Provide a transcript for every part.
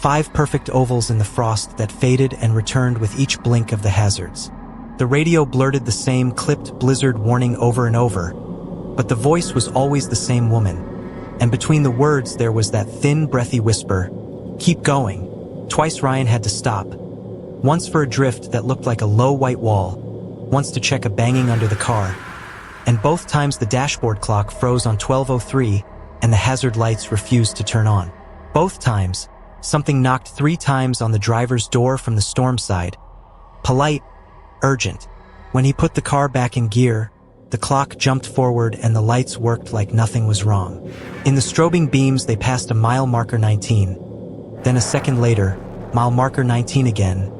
5 perfect ovals in the frost that faded and returned with each blink of the hazards. The radio blurted the same clipped blizzard warning over and over, but the voice was always the same woman, and between the words there was that thin, breathy whisper, "Keep going." Twice Ryan had to stop, once for a drift that looked like a low white wall, once to check a banging under the car, and both times the dashboard clock froze on 12:03 and the hazard lights refused to turn on. Both times, something knocked 3 times on the driver's door from the storm side. Polite, urgent. When he put the car back in gear, the clock jumped forward and the lights worked like nothing was wrong. In the strobing beams they passed a mile marker 19. Then a second later, mile marker 19 again.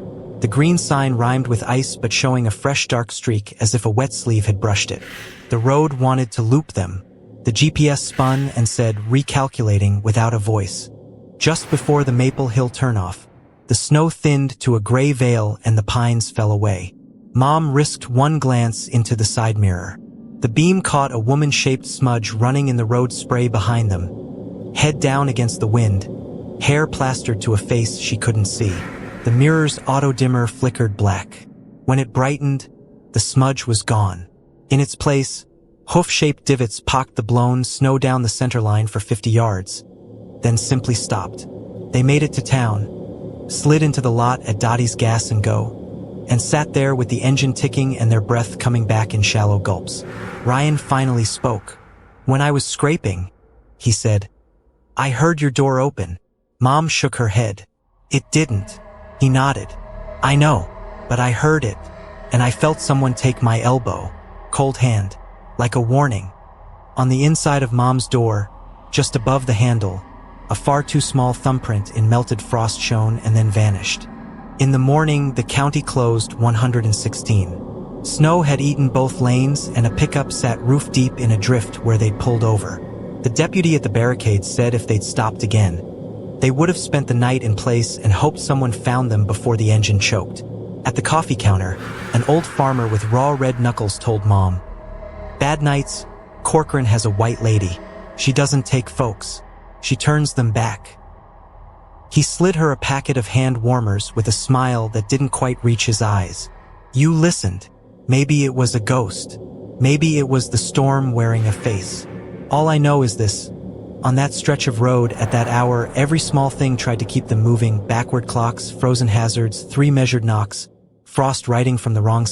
The green sign rhymed with ice but showing a fresh dark streak as if a wet sleeve had brushed it. The road wanted to loop them. The GPS spun and said, recalculating without a voice. Just before the Maple Hill turnoff, the snow thinned to a gray veil and the pines fell away. Mom risked one glance into the side mirror. The beam caught a woman-shaped smudge running in the road spray behind them. Head down against the wind, hair plastered to a face she couldn't see. The mirror's auto-dimmer flickered black. When it brightened, the smudge was gone. In its place, hoof-shaped divots pocked the blown snow down the center line for 50 yards, then simply stopped. They made it to town, slid into the lot at Dottie's Gas and Go, and sat there with the engine ticking and their breath coming back in shallow gulps. Ryan finally spoke. "When I was scraping," he said, "I heard your door open." Mom shook her head. "It didn't." He nodded. "I know, but I heard it, and I felt someone take my elbow, cold hand, like a warning." On the inside of Mom's door, just above the handle, a far too small thumbprint in melted frost shone and then vanished. In the morning, the county closed 116. Snow had eaten both lanes and a pickup sat roof deep in a drift where they'd pulled over. The deputy at the barricade said if they'd stopped again, they would have spent the night in place and hoped someone found them before the engine choked. At the coffee counter, an old farmer with raw red knuckles told Mom, "Bad nights, Corcoran has a white lady. She doesn't take folks. She turns them back." He slid her a packet of hand warmers with a smile that didn't quite reach his eyes. "You listened. Maybe it was a ghost. Maybe it was the storm wearing a face. All I know is this. On that stretch of road at that hour, every small thing tried to keep them moving. Backward clocks, frozen hazards, 3 measured knocks, frost riding from the wrong side.